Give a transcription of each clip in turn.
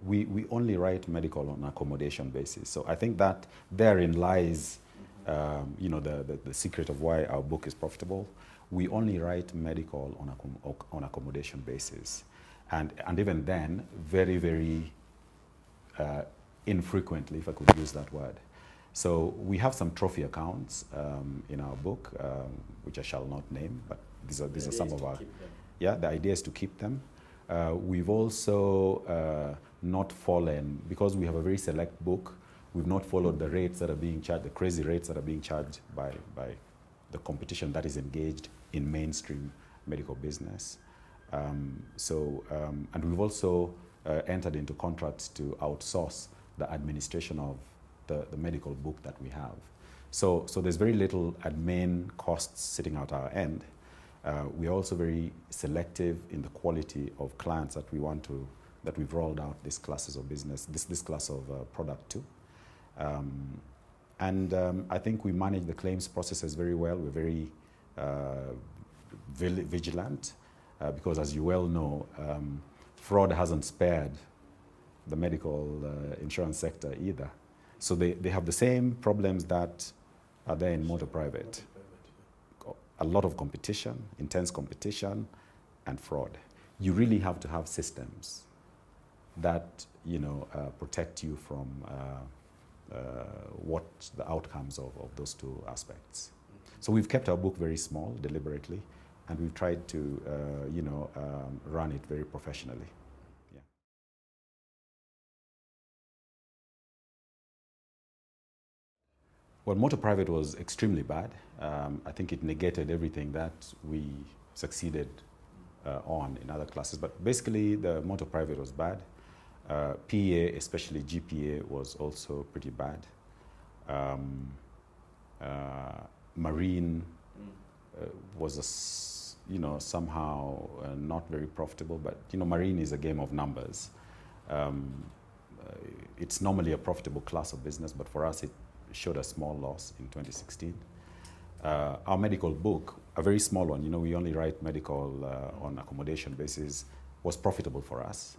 we only write medical on accommodation basis. So I think that therein lies, you know, the secret of why our book is profitable. We only write medical on accommodation basis. And even then, very, very infrequently, if I could use that word. So we have some trophy accounts in our book, which I shall not name, but these are some of our, yeah, the idea is to keep them. We've also not fallen, because we have a very select book, we've not followed the rates that are being charged, the crazy rates that are being charged by the competition that is engaged in mainstream medical business. And we've also entered into contracts to outsource the administration of the medical book that we have. So there's very little admin costs sitting at our end. We are also very selective in the quality of clients that we want to, that we've rolled out these classes of business, this class of product to. I think we manage the claims processes very well. We're very vigilant because, as you well know, fraud hasn't spared the medical insurance sector either. So they have the same problems that are there in motor private. A lot of competition, intense competition, and fraud. You really have to have systems that, you know, protect you from what the outcomes of those two aspects. So we've kept our book very small deliberately, and we've tried to, you know, run it very professionally. Yeah. Well, motor private was extremely bad. I think it negated everything that we succeeded on in other classes. But basically, the motor private was bad. PA, especially GPA, was also pretty bad. Marine was, you know, somehow not very profitable. But, you know, marine is a game of numbers. It's normally a profitable class of business, but for us, it showed a small loss in 2016. Our medical book, a very small one, you know, we only write medical on accommodation basis, was profitable for us.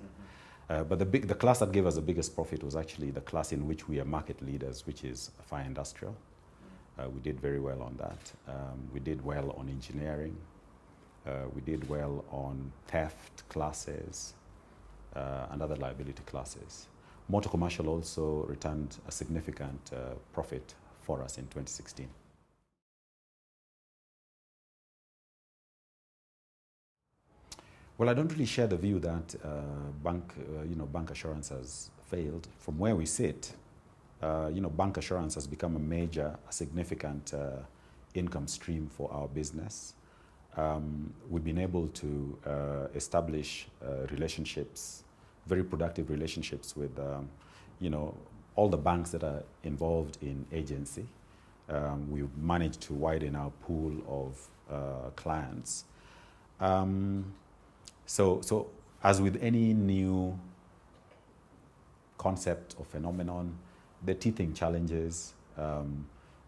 But the class that gave us the biggest profit was actually the class in which we are market leaders, which is fire industrial. We did very well on that. We did well on engineering. We did well on theft classes and other liability classes. Motor commercial also returned a significant profit for us in 2016. Well, I don't really share the view that bancassurance has failed. From where we sit, bancassurance has become a significant income stream for our business. We've been able to establish relationships, very productive relationships with, all the banks that are involved in agency. We've managed to widen our pool of clients. So as with any new concept or phenomenon, there are teething challenges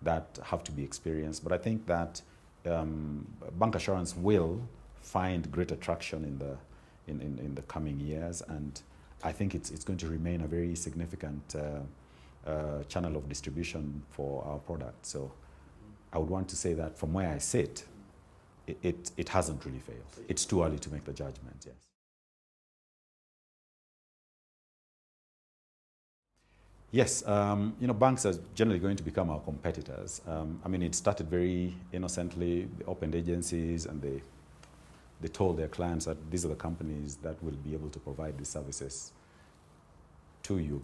that have to be experienced. But I think that bancassurance will find greater traction in the coming years, and I think it's going to remain a very significant channel of distribution for our product. So I would want to say that from where I sit, it hasn't really failed. It's too early to make the judgment, yes. Yes, banks are generally going to become our competitors. It started very innocently. They opened agencies and they told their clients that these are the companies that will be able to provide these services to you,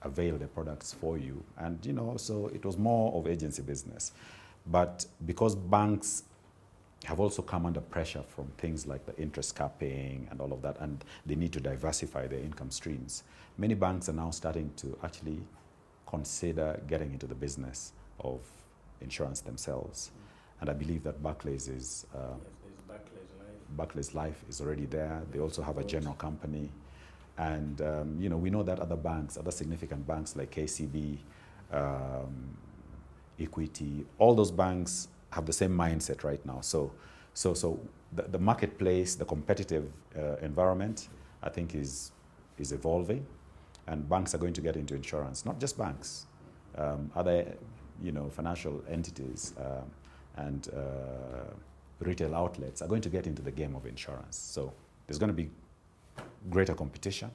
avail their products for you. And, so it was more of agency business. But because banks have also come under pressure from things like the interest capping and all of that, and they need to diversify their income streams, many banks are now starting to actually consider getting into the business of insurance themselves. And I believe that Barclays Life is already there. They also have a general company. And, we know that other significant banks like KCB, Equity, all those banks have the same mindset right now. So the marketplace, the competitive environment, I think is evolving. And banks are going to get into insurance, not just banks, other financial entities and retail outlets are going to get into the game of insurance. So there's going to be greater competition,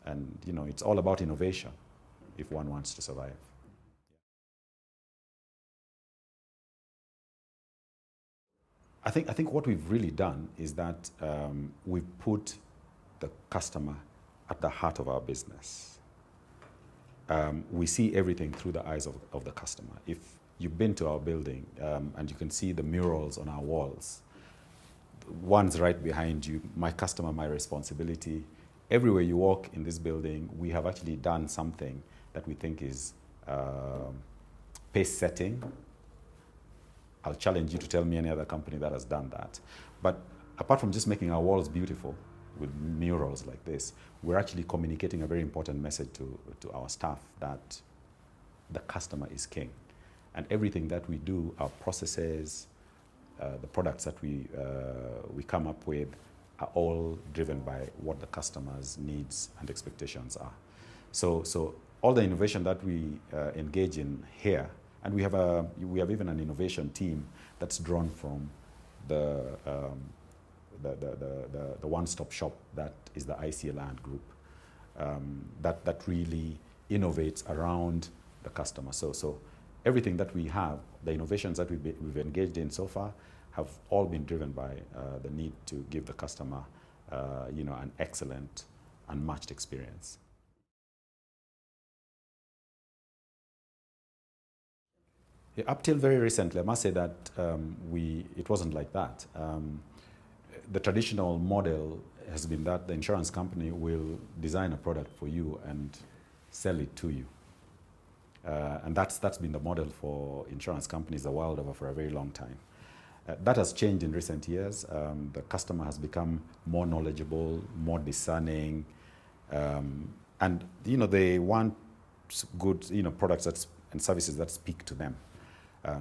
and it's all about innovation if one wants to survive. I think what we've really done is that we've put the customer at the heart of our business. We see everything through the eyes of the customer. If you've been to our building and you can see the murals on our walls, one's right behind you, my customer, my responsibility. Everywhere you walk in this building, we have actually done something that we think is pace setting. I'll challenge you to tell me any other company that has done that. But apart from just making our walls beautiful with murals like this, we're actually communicating a very important message to our staff that the customer is king. And everything that we do, our processes, the products that we come up with are all driven by what the customer's needs and expectations are. So all the innovation that we engage in here, and we have even an innovation team that's drawn from the one-stop shop that is the ICEA Lions group, that really innovates around the customer. So everything that we have, the innovations that we've engaged in so far, have all been driven by the need to give the customer, an excellent, unmatched experience. Yeah, up till very recently, I must say that it wasn't like that. The traditional model has been that the insurance company will design a product for you and sell it to you. And that's been the model for insurance companies the world over for a very long time. That has changed in recent years. The customer has become more knowledgeable, more discerning, and they want good products and services that speak to them.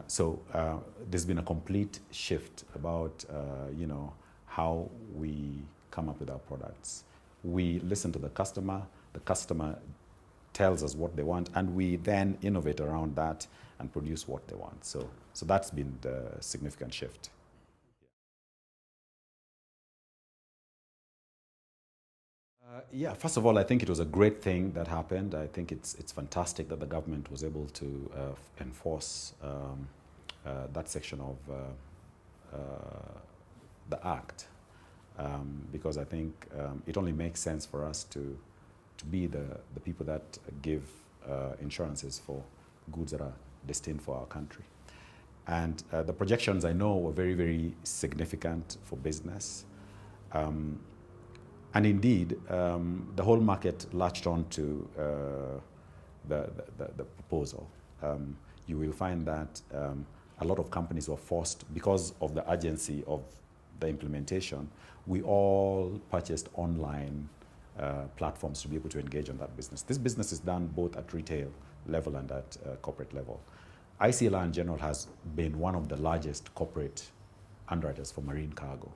So there's been a complete shift about how we come up with our products. We listen to the customer tells us what they want, and we then innovate around that and produce what they want. So that's been the significant shift. Yeah, first of all, I think it was a great thing that happened. I think it's fantastic that the government was able to enforce that section of the Act, because I think it only makes sense for us to be the people that give insurances for goods that are destined for our country. And the projections, I know, were very, very significant for business. And indeed, the whole market latched on to the proposal. You will find that a lot of companies were forced, because of the urgency of the implementation, we all purchased online platforms to be able to engage on that business. This business is done both at retail level and at corporate level. ICEA Lions in general has been one of the largest corporate underwriters for marine cargo.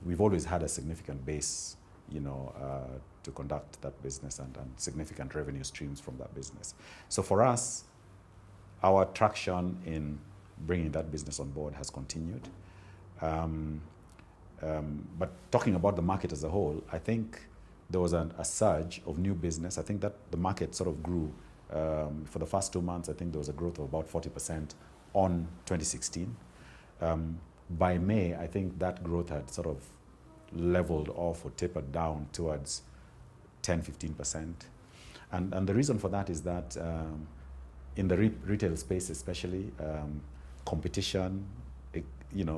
We've always had a significant base, to conduct that business and significant revenue streams from that business. So for us, our traction in bringing that business on board has continued. But talking about the market as a whole, I think there was a surge of new business. I think that the market sort of grew. For the first 2 months, I think there was a growth of about 40% on 2016. By May, I think that growth had sort of leveled off or tapered down towards 10–15%. And the reason for that is that in the retail space especially, competition,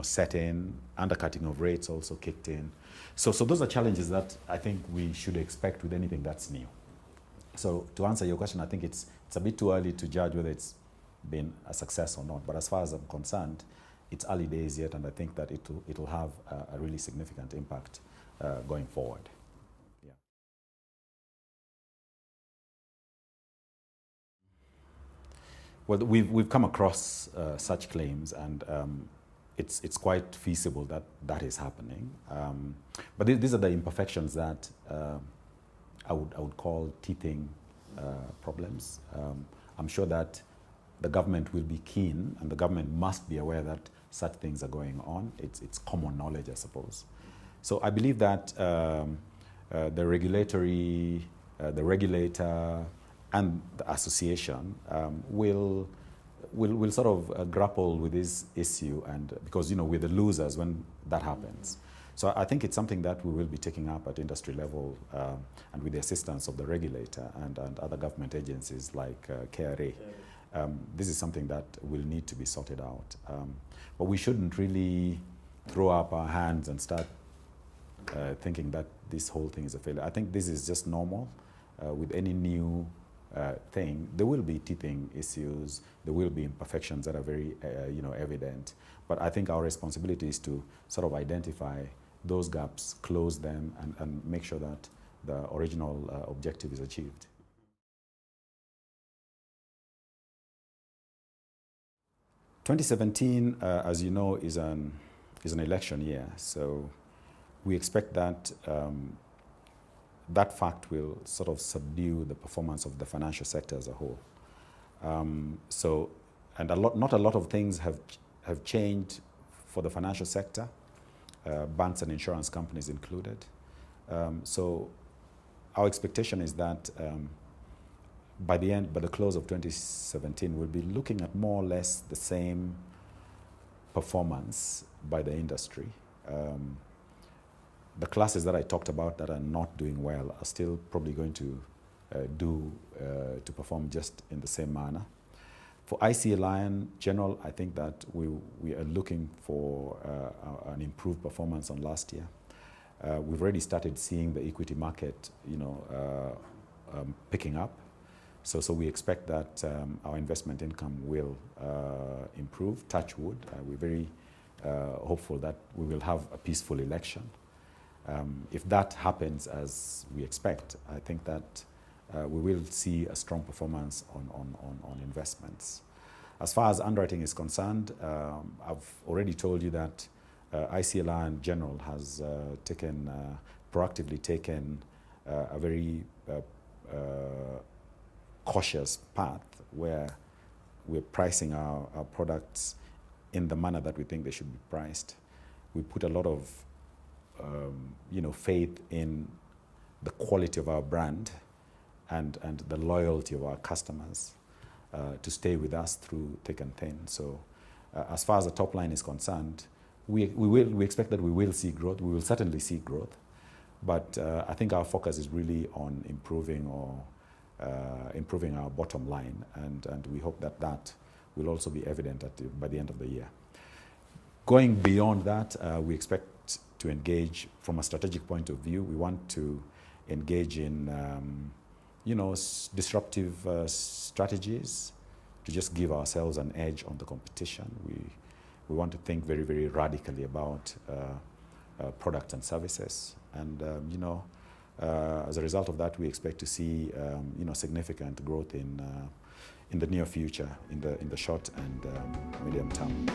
set in, undercutting of rates also kicked in. So those are challenges that I think we should expect with anything that's new. So to answer your question, I think it's a bit too early to judge whether it's been a success or not. But as far as I'm concerned, it's early days yet, and I think that it'll have a really significant impact going forward. Yeah. Well, we've come across such claims, and it's quite feasible that is happening. But these are the imperfections that I would call teething problems. I'm sure that the government will be keen, and the government must be aware that such things are going on. It's common knowledge, I suppose. So I believe that the regulator and the association will sort of grapple with this issue, and because we're the losers when that happens. So I think it's something that we will be taking up at industry level and with the assistance of the regulator and other government agencies like KRA. This is something that will need to be sorted out. But we shouldn't really throw up our hands and start thinking that this whole thing is a failure. I think this is just normal. With any new thing, there will be teething issues, there will be imperfections that are very evident. But I think our responsibility is to sort of identify those gaps, close them, and make sure that the original objective is achieved. (2017), as you know, is an election year, so we expect that that fact will sort of subdue the performance of the financial sector as a whole. Not a lot of things have changed for the financial sector, banks and insurance companies included. So our expectation is that by the close of 2017, we'll be looking at more or less the same performance by the industry. The classes that I talked about that are not doing well are still probably going to perform just in the same manner. For ICEA Lion General, I think that we are looking for an improved performance on last year. We've already started seeing the equity market, picking up. So we expect that our investment income will improve, touch wood. We're very hopeful that we will have a peaceful election. If that happens as we expect, I think that we will see a strong performance on investments. As far as underwriting is concerned, I've already told you that ICEA Lion General has proactively taken a very cautious path where we're pricing our products in the manner that we think they should be priced. We put a lot of faith in the quality of our brand and the loyalty of our customers to stay with us through thick and thin. So as far as the top line is concerned, we expect that we will see growth. We will certainly see growth. But I think our focus is really on improving our bottom line, and we hope that will also be evident by the end of the year. Going beyond that, we expect to engage from a strategic point of view. We want to engage in disruptive strategies to just give ourselves an edge on the competition. We want to think very, very radically about products and services, and as a result of that, we expect to see significant growth in the near future, in the short and medium term.